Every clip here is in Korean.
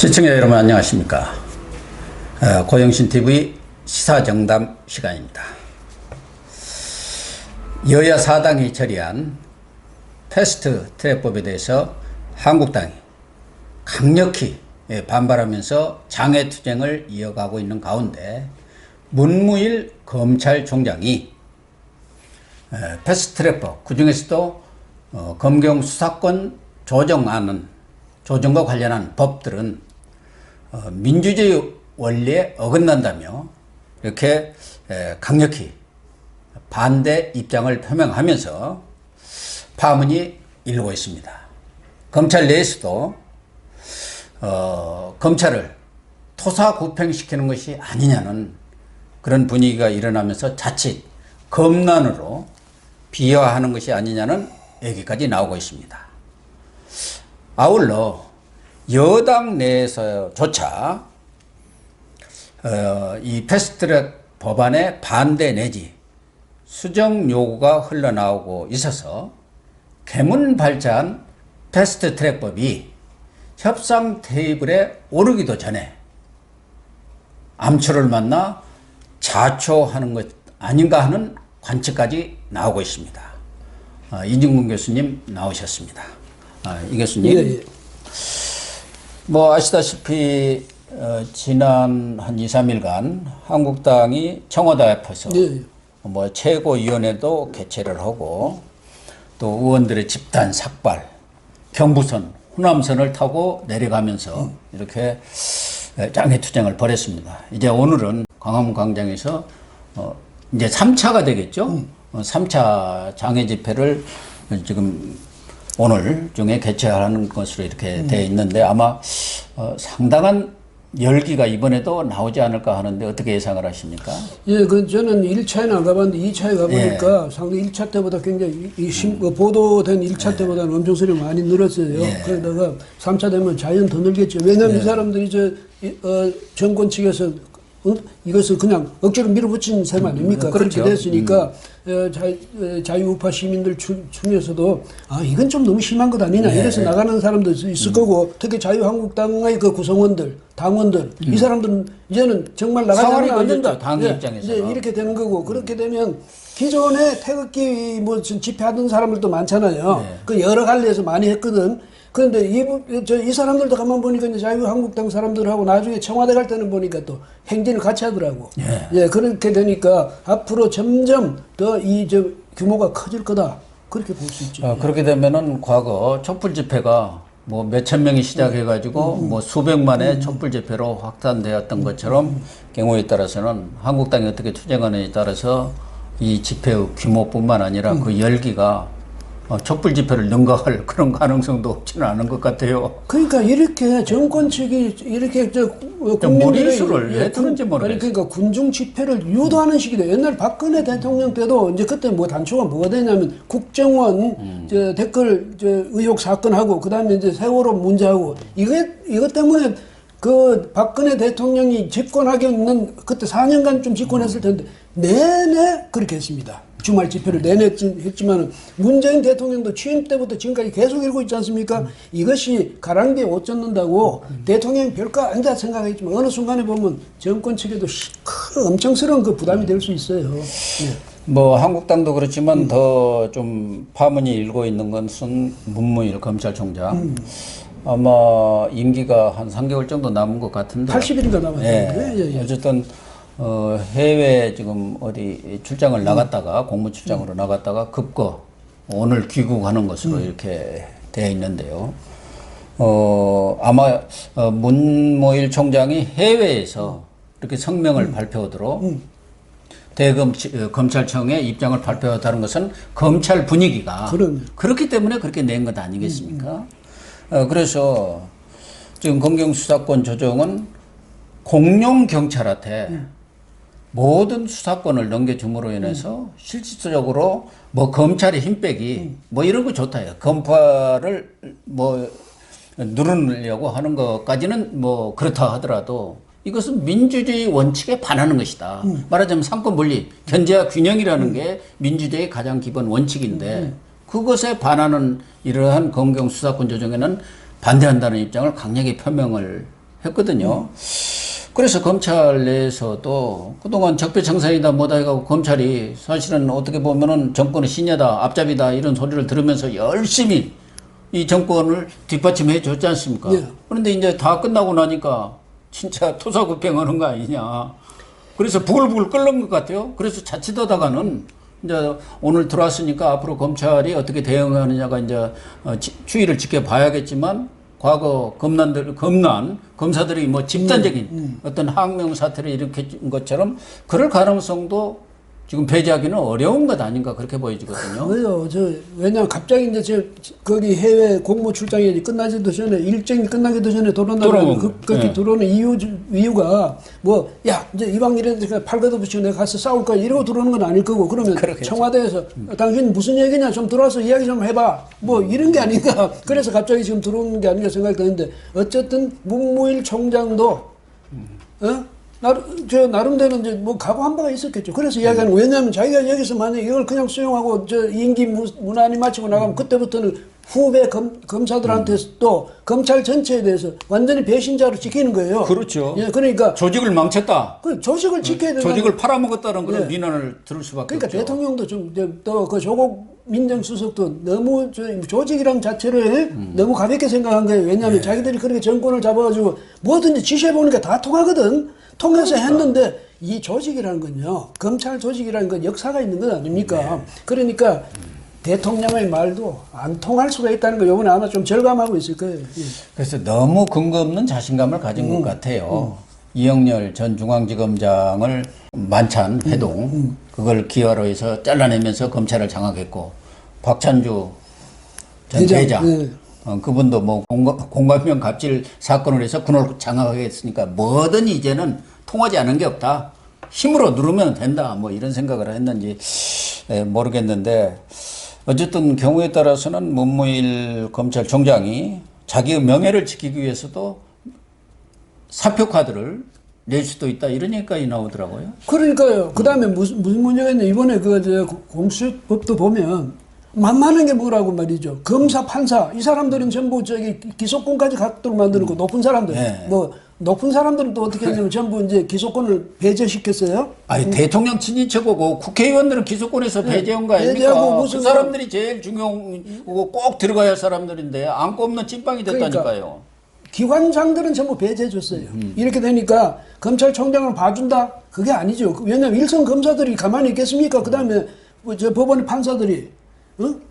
시청자 여러분 안녕하십니까. 고영신TV 시사정담 시간입니다. 여야 사당이 처리한 패스트트랙법에 대해서 한국당이 강력히 반발하면서 장외투쟁을 이어가고 있는 가운데 문무일 검찰총장이 패스트트랙법, 그중에서도 검경 수사권 조정과 관련한 법들은 민주주의 원리에 어긋난다며 이렇게 강력히 반대 입장을 표명하면서 파문이 일고 있습니다. 검찰 내에서도 검찰을 토사구팽시키는 것이 아니냐는 그런 분위기가 일어나면서 자칫 검난으로 비화하는 것이 아니냐는 얘기까지 나오고 있습니다. 아울러 여당 내에서조차 이 패스트트랙 법안의 반대 내지 수정 요구가 흘러나오고 있어서 개문발자한 패스트트랙법이 협상 테이블에 오르기도 전에 암초를 만나 자초하는 것 아닌가 하는 관측까지 나오고 있습니다. 이진gun 교수님 나오셨습니다. 이 교수님, 예. 뭐 아시다시피 지난 한 2, 3일간 한국당이 청와대 앞에서 예. 뭐 최고위원회도 개최를 하고 또 의원들의 집단 삭발, 경부선, 호남선을 타고 내려가면서 이렇게 장외투쟁을 벌였습니다. 이제 오늘은 광화문 광장에서 이제 3차가 되겠죠. 3차 장외 집회를 지금 오늘 중에 개최하는 것으로 이렇게 되어 있는데 아마 상당한 열기가 이번에도 나오지 않을까 하는데 어떻게 예상을 하십니까? 예, 저는 1차에는 안 가봤는데 2차에 가보니까 상당히 1차 때보다 굉장히 보도된 1차 때보다는 엄청 소리 많이 늘었어요. 그러다가 3차 되면 자연 더 늘겠죠. 왜냐하면 이 사람들이 정권 측에서 이것을 그냥 억지로 밀어붙인 셈 아닙니까? 그렇죠. 그렇게 됐으니까 자유우파 시민들 중에서도 이건 좀 너무 심한 것 아니냐 이래서 나가는 사람도 있을 거고 특히 자유한국당의 그 구성원들, 당원들 이 사람들은 이제는 정말 나가지 안 된다. 당 입장에서 이제 이렇게 되는 거고 그렇게 되면 기존에 태극기 뭐 집회하던 사람들도 많잖아요. 그 여러 갈래에서 많이 했거든. 그런데 이 사람들도 가만 보니까 이제 자유한국당 사람들하고 나중에 청와대 갈 때는 보니까 또 행진을 같이 하더라고. 예, 그렇게 되니까 앞으로 점점 더 규모가 커질 거다. 그렇게 볼 수 있죠. 그렇게 되면은 과거 촛불 집회가 뭐 몇천 명이 시작해가지고 뭐 수백만의 촛불 집회로 확산되었던 것처럼 경우에 따라서는 한국당이 어떻게 투쟁하느냐에 따라서 이 집회의 규모뿐만 아니라 그 열기가 촛불 집회를 능가할 그런 가능성도 없지는 않은 것 같아요. 그러니까 이렇게 정권 측이 이렇게 무리수를 왜 트는지 모르겠어요. 그러니까 군중 집회를 유도하는 식이다. 옛날 박근혜 대통령 때도 이제 그때 뭐 단초가 뭐가 되냐면 국정원 댓글 의혹 사건하고 그다음에 이제 세월호 문제하고 이것 때문에 그 박근혜 대통령이 집권하게 있는 그때 4년간 좀 집권했을 텐데 내내 그렇게 했습니다. 주말 집회를 내내 했지만 문재인 대통령도 취임 때부터 지금까지 계속 이러고 있지 않습니까? 이것이 가랑비에 옷 젖는다고 대통령이 별거 아니다 생각했지만 어느 순간에 보면 정권 측에도 엄청스러운 그 부담이 될 수 있어요. 네. 뭐 한국당도 그렇지만 더 좀 파문이 일고 있는 것은 문무일 검찰총장. 아마 임기가 한 3개월 정도 남은 것 같은데 80일인가 남았어요. 예. 어쨌든 해외 지금 어디 출장을 나갔다가 공무 출장으로 나갔다가 급거 오늘 귀국하는 것으로 이렇게 되어 있는데요. 아마 문무일 총장이 해외에서 이렇게 성명을 발표하도록 검찰청의 입장을 발표하다는 것은 검찰 분위기가 그렇기 때문에 그렇게 낸 것 아니겠습니까? 그래서 지금 검경 수사권 조정은 공룡 경찰한테 모든 수사권을 넘겨줌으로 인해서 실질적으로 뭐 검찰의 힘 빼기 뭐 이런 거 좋다요. 검파를 뭐 누르려고 하는 것까지는 뭐 그렇다 하더라도 이것은 민주주의 원칙에 반하는 것이다. 말하자면 상권 분리, 견제와 균형이라는 게 민주주의의 가장 기본 원칙인데 그것에 반하는 이러한 검경 수사권 조정에는 반대한다는 입장을 강력히 표명을 했거든요. 그래서 검찰 내에서도 그동안 적폐청산이다 뭐다 해가지고 검찰이 사실은 어떻게 보면은 정권의 신여다, 앞잡이다 이런 소리를 들으면서 열심히 이 정권을 뒷받침해 줬지 않습니까? 예. 그런데 이제 다 끝나고 나니까 진짜 토사구팽하는 거 아니냐. 그래서 부글부글 끓는 것 같아요. 그래서 자칫하다가는 이제 오늘 들어왔으니까 앞으로 검찰이 어떻게 대응하느냐가 이제 추이를 지켜봐야겠지만 과거 검사들이 뭐 집단적인 어떤 항명 사태를 일으킨 것처럼 그럴 가능성도 지금 배제하기는 어려운 것 아닌가 그렇게 보여지거든요. 왜요? 왜냐면 갑자기 이제 거기 해외 공무 출장이 끝나지도 전에 일정이 끝나기도 전에 들어오는 그렇게 네. 들어오는 이유가 뭐 야 이제 이방 이랬으니까 팔거도 붙이고 내가 가서 싸울 거야 이러고 들어오는 건 아닐 거고 그러면 그렇겠죠. 청와대에서 당신 무슨 얘기냐 좀 들어와서 이야기 좀 해봐 뭐 이런 게 아닌가 그래서 갑자기 지금 들어오는 게 아닌가 생각이 드는데 어쨌든 문무일 총장도 나름대로 이제 뭐 각오한 바가 있었겠죠. 그래서 이야기하는 거예요. 왜냐하면 자기가 여기서 만약에 이걸 그냥 수용하고 임기 무난히 마치고 나가면 그때부터는 후배 검사들한테 또 검찰 전체에 대해서 완전히 배신자로 지키는 거예요. 그렇죠. 예, 그러니까 조직을 망쳤다. 그 조직을 지켜야 되는 조직을 팔아먹었다는 그런 예. 비난을 들을 수밖에 그러니까 없죠. 대통령도 좀 또 그 조국 민정수석도 너무 조직이란 자체를 너무 가볍게 생각한 거예요. 왜냐하면 자기들이 그렇게 정권을 잡아가지고 뭐든지 지시해 보니까 다 통하거든. 통해서 했는데 이 조직이라는 건요. 검찰 조직이라는 건 역사가 있는 것 아닙니까? 그러니까 대통령의 말도 안 통할 수가 있다는 거 요번에 아마 좀 절감하고 있을 거예요. 예. 그래서 너무 근거 없는 자신감을 가진 것 같아요. 이영렬 전 중앙지검장을 만찬 회동 그걸 기화로 해서 잘라내면서 검찰을 장악했고 박찬주 전 대장 네. 그분도 뭐 공감명 갑질 사건을 해서 군을 장악하겠으니까 뭐든 이제는 통하지 않은 게 없다. 힘으로 누르면 된다. 뭐 이런 생각을 했는지 모르겠는데 어쨌든 경우에 따라서는 문무일 검찰총장이 자기의 명예를 지키기 위해서도 사표 카드를 낼 수도 있다 이런 얘기까지 나오더라고요. 그러니까요. 그 다음에 무슨 문제가 있냐. 이번에 공수처법도 보면 만만한 게 뭐라고 말이죠. 검사, 판사 이 사람들은 전부 기소권까지 갖도록 만드는 높은 사람들. 네. 뭐 높은 사람들은 또 어떻게 했냐면 전부 이제 기소권을 배제시켰어요. 아니 대통령 친인척이고 국회의원들은 기소권에서 배제한 거 아닙니까? 배제하고 무슨 그 사람들이 제일 중요하고 꼭 들어가야 할 사람들인데 안 꼽는 찐빵이 됐다니까요. 그러니까 기관장들은 전부 배제해줬어요. 이렇게 되니까 검찰총장을 봐준다? 그게 아니죠. 왜냐하면 일선 검사들이 가만히 있겠습니까? 그 다음에 저 법원의 판사들이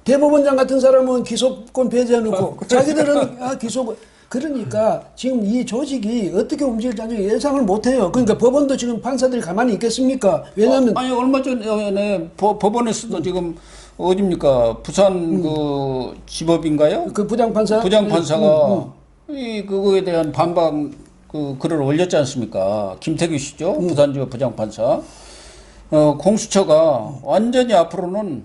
대법원장 같은 사람은 기소권 배제해놓고 자기들은 기소권. 그러니까 지금 이 조직이 어떻게 움직일지 아직 예상을 못해요. 그러니까 법원도 지금 판사들이 가만히 있겠습니까? 왜냐하면 아니 얼마 전에 법원에서도 지금 어딥니까 부산 그 지법인가요? 그 부장판사 부장판사가 이 그거에 대한 반박 그 글을 올렸지 않습니까? 김태규 씨죠 부산지법 부장판사. 공수처가 완전히 앞으로는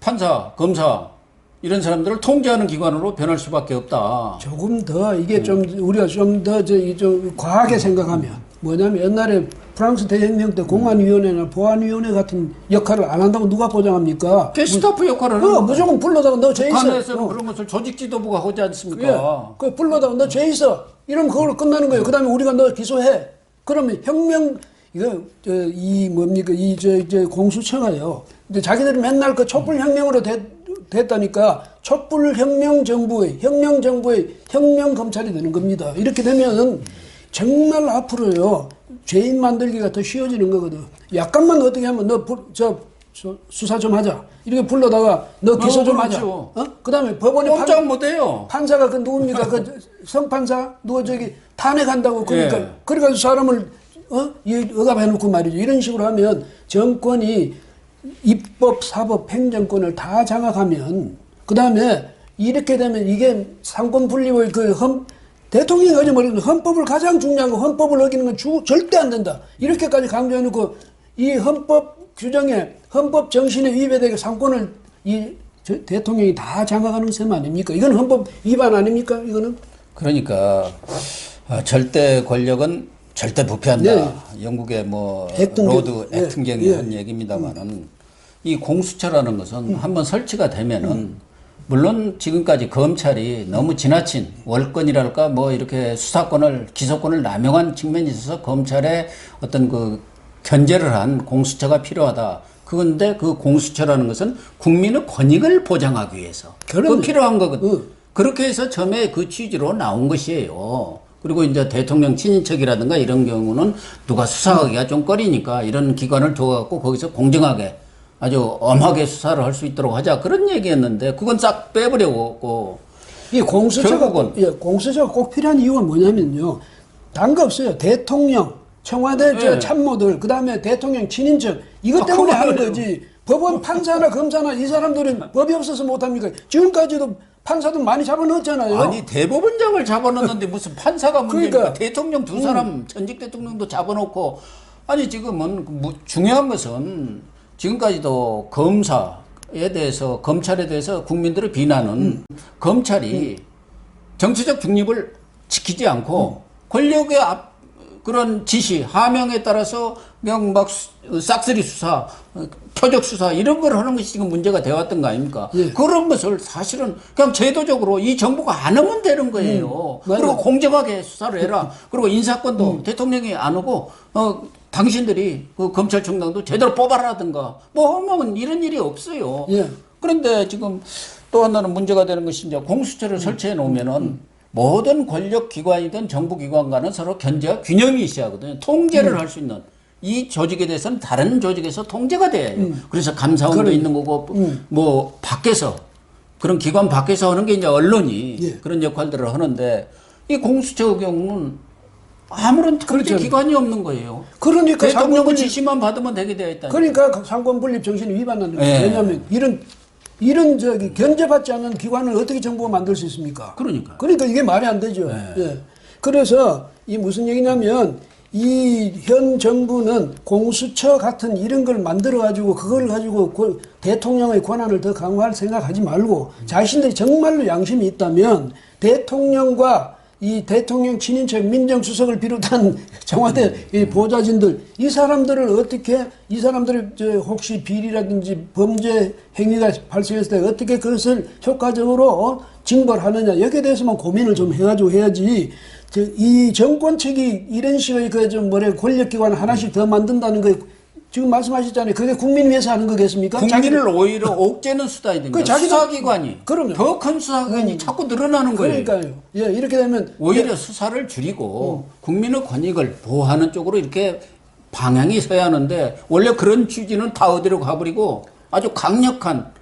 판사, 검사 이런 사람들을 통제하는 기관으로 변할 수밖에 없다. 조금 더 이게 좀 우리가 좀 더 좀 과하게 생각하면 뭐냐면 옛날에 프랑스 대혁명 때 공안위원회나 보안위원회 같은 역할을 안 한다고 누가 보장합니까? 게스타프 역할을 하는 거예요. 무조건 불러다가 너 죄 있어. 북한에서는 그런 것을 조직 지도부가 하지 않습니까? 그 불러다가 너 죄 있어. 이러면 그걸로 끝나는 거예요. 그다음에 우리가 너 기소해. 그러면 혁명 이거 이 뭡니까 이 공수처가요. 이제 자기들이 맨날 그 촛불혁명으로 됐다니까 촛불혁명 정부의 혁명 검찰이 되는 겁니다. 이렇게 되면 정말 앞으로요 죄인 만들기가 더 쉬워지는 거거든. 약간만 어떻게 하면 너 수사 좀 하자 이렇게 불러다가 너 기소 좀 하자. 그다음에 법원에 꼼짝 못해요. 판사가 그 누굽니까 그 성판사 누가 탄핵한다고 그러니까 예. 그래가지고 사람을 억압해놓고 말이죠. 이런 식으로 하면 정권이 입법, 사법, 행정권을 다 장악하면 그 다음에 이렇게 되면 이게 상권 분립의 대통령이 어제 말했는데 헌법을 가장 중요한 거 헌법을 어기는 건 절대 안 된다. 이렇게까지 강조해놓고 이 헌법 규정에 헌법 정신에 위배되게 상권을 대통령이 다 장악하는 셈 아닙니까? 이건 헌법 위반 아닙니까? 이거는? 그러니까 절대 권력은 절대 부패한다. 네. 영국의 뭐 액등경. 로드 액팅경이 한 얘기입니다만은 이 공수처라는 것은 한번 설치가 되면은 물론 지금까지 검찰이 너무 지나친 월권이랄까 뭐 이렇게 수사권을 기소권을 남용한 측면이 있어서 검찰의 어떤 그 견제를 한 공수처가 필요하다. 그런데 그 공수처라는 것은 국민의 권익을 보장하기 위해서 그 필요한 거거든. 그렇게 해서 처음에 그 취지로 나온 것이에요. 그리고 이제 대통령 친인척이라든가 이런 경우는 누가 수사하기가 좀 꺼리니까 이런 기관을 둬갖고 거기서 공정하게 아주 엄하게 수사를 할 수 있도록 하자 그런 얘기였는데 그건 싹 빼버려고 이 공수처가 공수처가 꼭 필요한 이유가 뭐냐면요. 다른 거 없어요. 대통령, 청와대 네. 참모들, 그다음에 대통령 친인척 이것 때문에 하는 거지. 법원 판사나 검사나 이 사람들은 법이 없어서 못 합니까? 지금까지도 판사도 많이 잡아넣었잖아요. 아니 대법원장을 잡아넣는데 무슨 판사가 문제니까 그러니까, 대통령 두 사람 전직 대통령도 잡아놓고 아니 지금은 중요한 것은 지금까지도 검사에 대해서 검찰에 대해서 국민들의 비난은 검찰이 정치적 중립을 지키지 않고 권력의 그런 지시 하명에 따라서 그냥 막 싹쓸이 수사 표적 수사 이런 걸 하는 것이 지금 문제가 되어왔던 거 아닙니까? 예. 그런 것을 사실은 그냥 제도적으로 이 정부가 안 하면 되는 거예요. 그리고 공정하게 수사를 해라. 그리고 인사권도 대통령이 안 오고 당신들이 그 검찰총장도 제대로 뽑아라든가 뭐 하면 이런 일이 없어요. 예. 그런데 지금 또 하나는 문제가 되는 것이 이제 공수처를 설치해 놓으면은 모든 권력기관이든 정부기관과는 서로 견제와 균형이 있어야 하거든요. 통제를 할 수 있는. 이 조직에 대해서는 다른 조직에서 통제가 돼야 해요. 그래서 감사원도 있는 거고, 뭐, 밖에서, 그런 기관 밖에서 하는 게 이제 언론이 예. 그런 역할들을 하는데, 이 공수처의 경우는 아무런 통제 기관이 없는 거예요. 그러니까 대통령의 지시만 받으면 되게 되어 있다. 그러니까 상권분립 정신이 위반하는 거예요. 예. 왜냐하면 이런 견제받지 않는 기관을 어떻게 정부가 만들 수 있습니까? 그러니까 이게 말이 안 되죠. 예. 그래서 이 무슨 얘기냐면 이 현 정부는 공수처 같은 이런 걸 만들어 가지고 그걸 가지고 대통령의 권한을 더 강화할 생각하지 말고 자신들이 정말로 양심이 있다면 대통령과 이 대통령 친인척 민정수석을 비롯한 청와대 이 보좌진들 이 사람들을 어떻게 이 사람들이 혹시 비리라든지 범죄 행위가 발생했을 때 어떻게 그것을 효과적으로 징벌하느냐 여기에 대해서만 고민을 좀 해가지고 해야지 이 정권 측이 이런 식의 권력기관 하나씩 더 만든다는 거 지금 말씀하셨잖아요. 그게 국민 위해서 하는 거겠습니까? 국민을 오히려 옥죄는 수단이 됩니다. 수사기관이 그럼요. 더 큰 수사기관이 자꾸 늘어나는 거예요. 그러니까요. 예, 이렇게 되면 오히려 수사를 줄이고 국민의 권익을 보호하는 쪽으로 이렇게 방향이 서야 하는데 원래 그런 취지는 다 어디로 가버리고 아주 강력한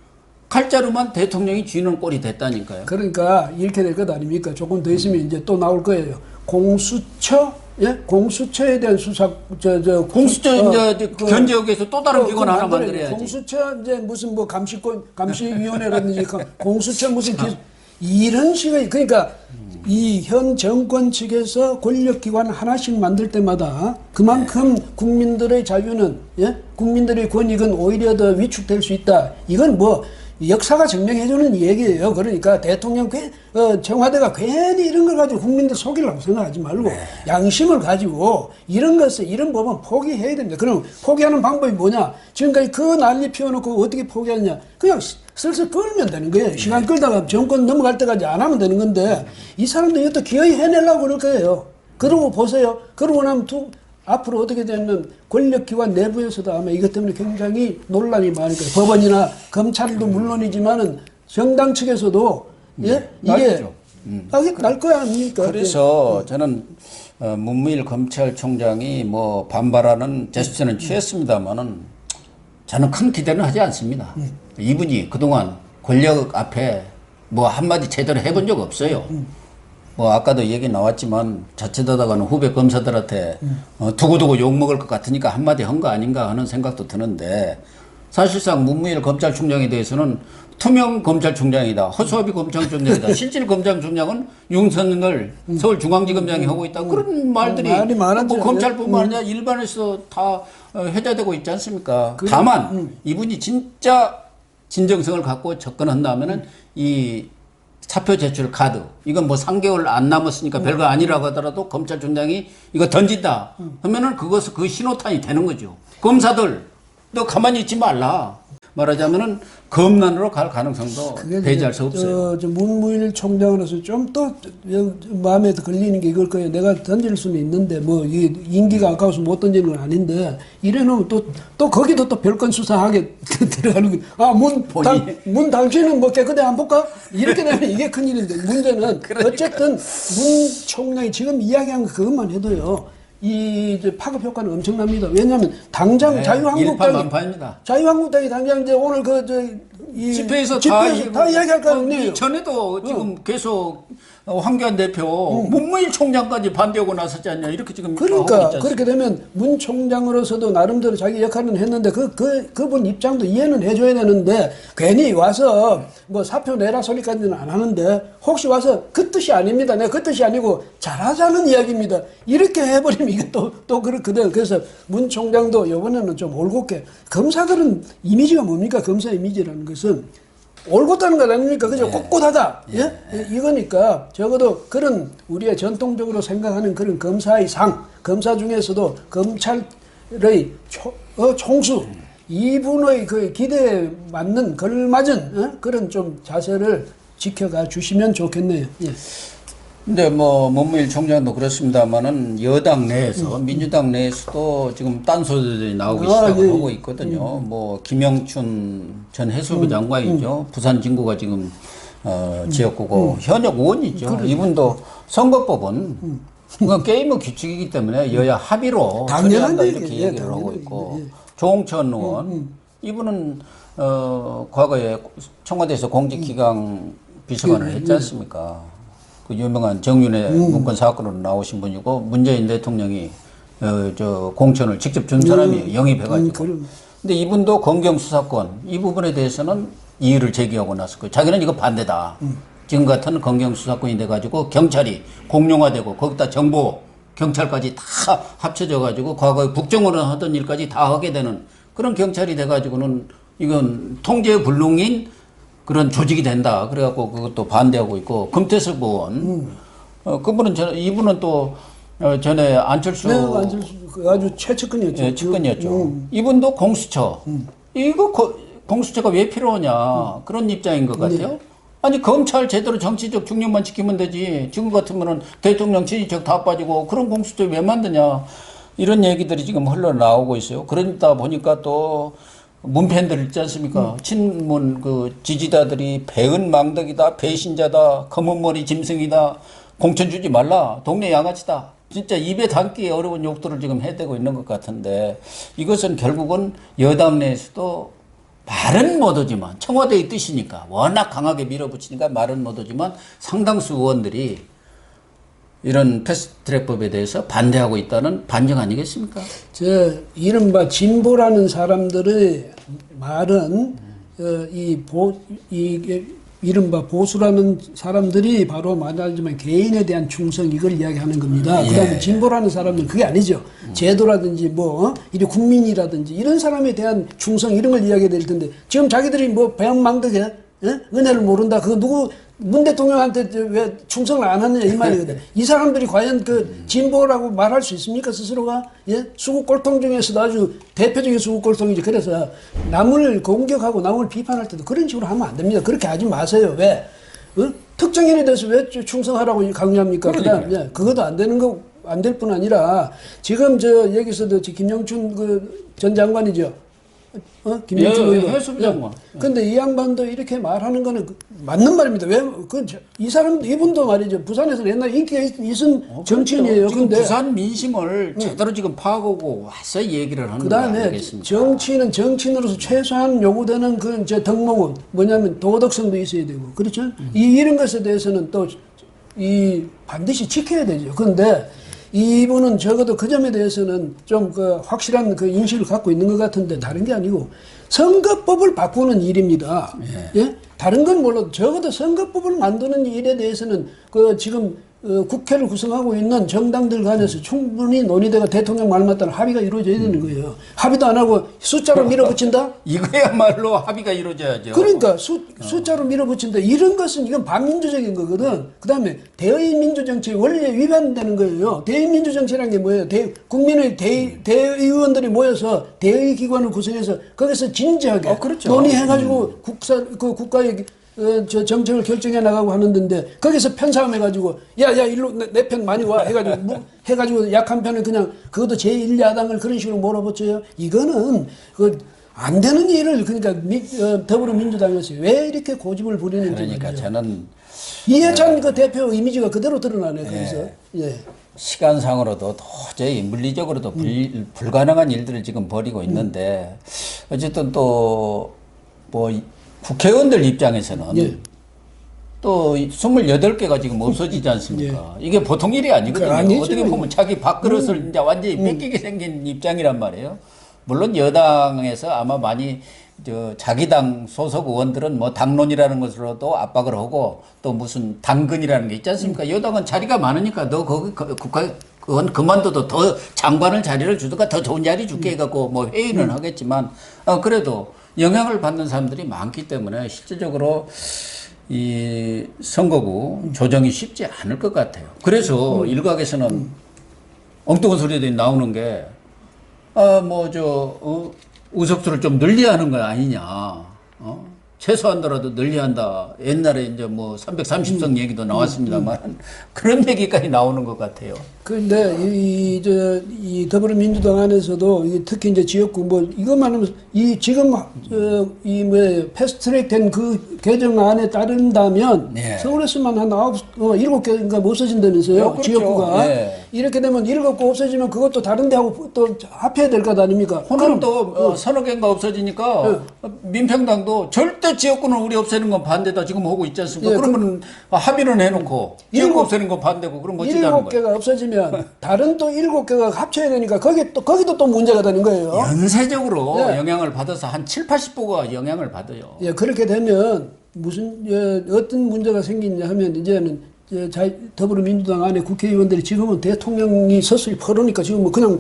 칼자루만 대통령이 쥐는 꼴이 됐다니까요. 그러니까 이렇게 될 것 아닙니까? 조금 더 있으면 이제 또 나올 거예요. 공수처, 예? 공수처에 대한 수사, 공수처 이제 견제역에서 또 다른 기관 하나 만들어야지. 공수처 이제 무슨 뭐 감시위원회라든지 공수처 무슨 이런 식의 그러니까 이 현 정권 측에서 권력기관 하나씩 만들 때마다 그만큼 국민들의 자유는 예? 국민들의 권익은 오히려 더 위축될 수 있다. 이건 뭐 역사가 증명해주는 얘기예요. 그러니까 대통령 청와대가 괜히 이런 걸 가지고 국민들 속이려고 생각하지 말고 양심을 가지고 이런 법은 포기해야 됩니다. 그럼 포기하는 방법이 뭐냐? 지금까지 그 난리 피워놓고 어떻게 포기하느냐? 그냥 슬슬 끌면 되는 거예요. 시간 끌다가 정권 넘어갈 때까지 안 하면 되는 건데 이 사람들이 이것도 기어이 해내려고 그럴 거예요. 그러고 보세요. 그러고 나면 앞으로 어떻게 되면 권력기관 내부에서도 아마 이것 때문에 굉장히 논란이 많을 거예요. 법원이나 검찰도 물론이지만은 정당 측에서도 예? 이게 날 거야 아닙니까? 그래서 저는 문무일 검찰총장이 뭐 반발하는 제스처는 취했습니다만은 저는 큰 기대는 하지 않습니다. 이분이 그동안 권력 앞에 뭐 한마디 제대로 해본 적 없어요. 뭐 아까도 얘기 나왔지만 자칫하다가는 후배 검사들한테 두고두고 욕먹을 것 같으니까 한마디 한 거 아닌가 하는 생각도 드는데 사실상 문무일 검찰총장에 대해서는 투명 검찰총장이다. 허수아비 검찰총장이다. 실질 검찰총장은 윤석열 서울중앙지검장이 하고 있다. 그런 말들이 뭐 검찰뿐만 아니라 일반에서 다 회자되고 있지 않습니까? 다만 이분이 진짜 진정성을 갖고 접근한다면은 이 사표 제출 카드 이건 뭐 3개월 안 남았으니까 별거 아니라고 하더라도 검찰총장이 이거 던진다 하면은 그것은 그 신호탄이 되는 거죠. 검사들 너 가만히 있지 말라. 말하자면은 검난으로 갈 가능성도 배제할 수 없어요. 문무일 총장으로서 좀 또 마음에 걸리는 게 이걸 거예요. 내가 던질 수는 있는데 뭐 이게 임기가 아까워서 못 던지는 건 아닌데 이래놓으면 또 거기도 또 별건 수사하게 들어가는 게 문 당신은 뭐 깨끗해 안 볼까? 이렇게 되면 이게 큰일인데 문제는 그러니까. 어쨌든 문 총장이 지금 이야기한 거 그것만 해도요. 파급 효과는 엄청납니다. 왜냐하면 당장 자유한국당이 당장 이제 오늘 집회에서 다 이야기할 거 아니에요. 전에도 지금 계속 황교안 대표 문무일 총장까지 반대하고 나섰지 않냐 이렇게 지금 그러니까 그렇게 되면 문 총장으로서도 나름대로 자기 역할은 했는데 그분 입장도 이해는 해줘야 되는데 괜히 와서 뭐 사표 내라 소리까지는 안 하는데 혹시 와서 그 뜻이 아닙니다. 내가 그 뜻이 아니고 잘하자는 이야기입니다. 이렇게 해버리면 이게 또 그렇거든. 그래서 문 총장도 이번에는 좀 올곧게 검사들은 이미지가 뭡니까? 검사 이미지라는 것은 올곧다는 것 아닙니까? 그죠? 꼿꼿하다. 예? 이거니까 적어도 그런 우리의 전통적으로 생각하는 그런 검사의 검사 중에서도 검찰의 총수, 이분의 그 기대에 맞는 걸맞은 그런 좀 자세를 지켜가 주시면 좋겠네요. 예. 근데 뭐 문무일 총장도 그렇습니다만은 여당 내에서 민주당 내에서도 지금 딴소리들이 나오기 시작을 하고 있거든요. 뭐 김영춘 전 해수부 장관이죠. 부산 진구가 지금 지역구고 현역 의원이죠. 이분도 선거법은 그건 게임의 규칙이기 때문에 여야 합의로 처리한다 이렇게 얘기를 하고 있고 조홍천 의원 이분은 과거에 청와대에서 공직기강 비서관을 했지 않습니까? 그 유명한 정윤회 문건 사건으로 나오신 분이고 문재인 대통령이 공천을 직접 준 사람이 영입해가지고. 근데 이분도 검경수사권 이 부분에 대해서는 이의를 제기하고 났었고 자기는 이거 반대다. 지금 같은 검경수사권이 돼가지고 경찰이 공룡화되고 거기다 정보 경찰까지 다 합쳐져가지고 과거에 국정원을 하던 일까지 다 하게 되는 그런 경찰이 돼가지고는 이건 통제불능인 그런 조직이 된다. 그래갖고 그것도 반대하고 있고 금태섭 의원, 그분은 이분은 또 전에 안철수, 아주 최측근이었죠. 예, 측근이었죠. 이분도 공수처. 이거 공수처가 왜 필요하냐 그런 입장인 것 같아요. 아니 검찰 제대로 정치적 중립만 지키면 되지. 지금 같으면은 대통령 지지적 다 빠지고 그런 공수처 왜 만드냐 이런 얘기들이 지금 흘러나오고 있어요. 그러다 보니까 또 문팬들 있지 않습니까? 친문 지지자들이 배은망덕이다, 배신자다, 검은머리 짐승이다, 공천 주지 말라, 동네 양아치다. 진짜 입에 담기 어려운 욕들을 지금 해대고 있는 것 같은데 이것은 결국은 여당 내에서도 말은 못하지만 청와대의 뜻이니까 워낙 강하게 밀어붙이니까 말은 못하지만 상당수 의원들이 이런 패스트트랙법에 대해서 반대하고 있다는 반증 아니겠습니까? 이른바 진보라는 사람들의 말은 이른바 보수라는 사람들이 바로 말하자면 개인에 대한 충성 이걸 이야기하는 겁니다. 그다음에 진보라는 사람들은 그게 아니죠. 제도라든지 이 국민이라든지 이런 사람에 대한 충성 이런 걸 이야기해야 될 텐데 지금 자기들이 배은망덕해 은혜를 모른다. 그거 문 대통령한테 왜 충성을 안 하느냐 이 말이거든. 이 사람들이 과연 진보라고 말할 수 있습니까 스스로가? 수국 꼴통 중에서도 아주 대표적인 수국 꼴통이지. 그래서 남을 공격하고 남을 비판할 때도 그런 식으로 하면 안 됩니다. 그렇게 하지 마세요. 왜? 특정인에 대해서 왜 충성하라고 강요합니까? 그다음 그것도 안 되는 거 안 될 뿐 아니라 지금 여기서도 김영춘 전 장관이죠. 김영춘 의원. 해수부 장관. 근데 이 양반도 이렇게 말하는 거는 맞는 말입니다. 이 사람, 이분도 말이죠. 부산에서 옛날에 인기가 있은 정치인이에요. 지금 근데 부산 민심을 제대로 지금 파악하고 와서 얘기를 하는 거 아니겠습니까? 정치인은 정치인으로서 최소한 요구되는 덕목은 뭐냐면 도덕성도 있어야 되고, 그렇죠? 이런 것에 대해서는 또 반드시 지켜야 되죠. 근데 이분은 적어도 그 점에 대해서는 좀 확실한 인식을 갖고 있는 것 같은데 다른 게 아니고 선거법을 바꾸는 일입니다. 다른 건 몰라도 적어도 선거법을 만드는 일에 대해서는 지금 국회를 구성하고 있는 정당들 간에서 충분히 논의되고 대통령 말 맞다는 합의가 이루어져야 되는 거예요. 합의도 안 하고 숫자로 밀어붙인다? 이거야말로 합의가 이루어져야죠. 그러니까 숫자로 밀어붙인다. 이런 것은 이건 반민주적인 거거든. 그 다음에 대의민주정치의 원리에 위반되는 거예요. 대의민주정치라는 게 뭐예요? 국민의 대의원들이 모여서 대의기관을 구성해서 거기서 진지하게 그렇죠. 논의해가지고 국가의 저 정책을 결정해 나가고 하는 데인데 거기서 편싸움해가지고 야야 일로 내 편 많이 와 해가지고 해가지고 약한 편을 그냥 그것도 제1야당을 그런 식으로 몰아붙여요. 이거는 안 되는 일을 그러니까 더불어민주당에서 왜 이렇게 고집을 부리는지. 그러니까 저는 이해찬 그 대표 이미지가 그대로 드러나네. 그래서 예. 시간상으로도 도저히 물리적으로도 불가능한 일들을 지금 벌이고 있는데 어쨌든 또 뭐 국회의원들 입장에서는 예. 또 28개가 지금 없어지지 않습니까? 이게 보통 일이 아니거든요. 아니죠. 어떻게 보면 자기 밥그릇을 이제 완전히 뺏기게 생긴 입장이란 말이에요. 물론 여당에서 아마 많이 자기 당 소속 의원들은 뭐 당론이라는 것으로도 압박을 하고 또 무슨 당근이라는 게 있지 않습니까? 여당은 자리가 많으니까 너 거기 국회의원 그만둬도 더 장관을 자리를 주든가 더 좋은 자리 줄게 해갖고 뭐 회의는 하겠지만 그래도 영향을 받는 사람들이 많기 때문에 실질적으로 이 선거구 조정이 쉽지 않을 것 같아요. 그래서 일각에서는 엉뚱한 소리들이 나오는 게 의석수를 좀 늘려야 하는 거 아니냐. 최소한도라도 늘려야 한다. 옛날에 이제 뭐 330석 얘기도 나왔습니다만 그런 얘기까지 나오는 것 같아요. 그런데 이 더불어민주당 안에서도 특히 이제 지역구 이것만 하면 지금 패스트트랙 된 그 개정안에 따른다면 네. 서울에서만 한 7개인가 못 없어진다면서요. 그렇죠. 지역구가. 네. 이렇게 되면 7개 없어지면 그것도 다른 데하고 또 합해야 될 것 아닙니까? 호남도 서너 개인가 없어지니까 민평당도 절대 지역구는 우리 없애는 건 반대다 지금 하고 있지 않습니까? 예, 그러면 합의는 해놓고 지역구 없애는 건 반대고 그런 거 어찌다는 거예요? 7개가 없어지면 다른 또 7개가 합쳐야 되니까 거기도 또 문제가 되는 거예요. 연쇄적으로 네. 영향을 받아서 한 7, 80%가 영향을 받아요. 예, 그렇게 되면 어떤 문제가 생기냐 하면 이제는 더불어민주당 안에 국회의원들이 지금은 대통령이 서서히 퍼르니까 지금 뭐 그냥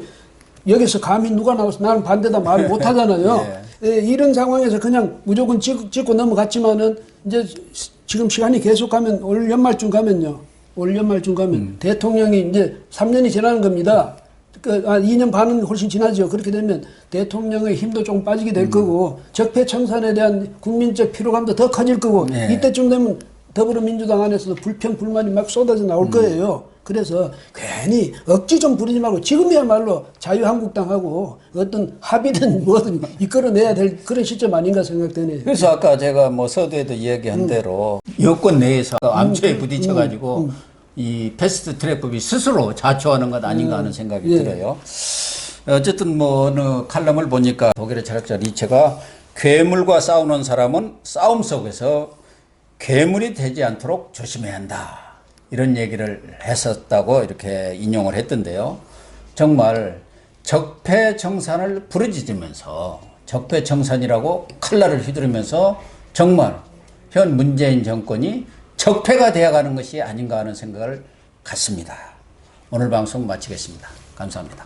여기서 감히 누가 나와서 나는 반대다 말을 못 하잖아요. 네. 예, 이런 상황에서 그냥 무조건 찍고 넘어갔지만은 이제 지금 시간이 계속 가면 올 연말쯤 가면요. 대통령이 이제 3년이 지나는 겁니다. 2년 반은 훨씬 지나죠. 그렇게 되면 대통령의 힘도 좀 빠지게 될 거고 적폐청산에 대한 국민적 피로감도 더 커질 거고 네. 이때쯤 되면 더불어민주당 안에서도 불평 불만이 막 쏟아져 나올 거예요. 그래서 괜히 억지 좀 부리지 말고 지금이야말로 자유한국당하고 어떤 합의든 뭐든 이끌어내야 될 그런 시점 아닌가 생각되네요. 그래서 아까 제가 뭐 서두에도 이야기한 대로 여권 내에서 암초에 부딪혀가지고 이 패스트 트랙법이 스스로 자초하는 것 아닌가 하는 생각이 들어요. 어쨌든 뭐 어느 칼럼을 보니까 독일의 철학자 리체가 괴물과 싸우는 사람은 싸움 속에서 괴물이 되지 않도록 조심해야 한다. 이런 얘기를 했었다고 이렇게 인용을 했던데요. 정말 적폐청산을 부르짖으면서 적폐청산이라고 칼날을 휘두르면서 정말 현 문재인 정권이 적폐가 되어가는 것이 아닌가 하는 생각을 갖습니다. 오늘 방송 마치겠습니다. 감사합니다.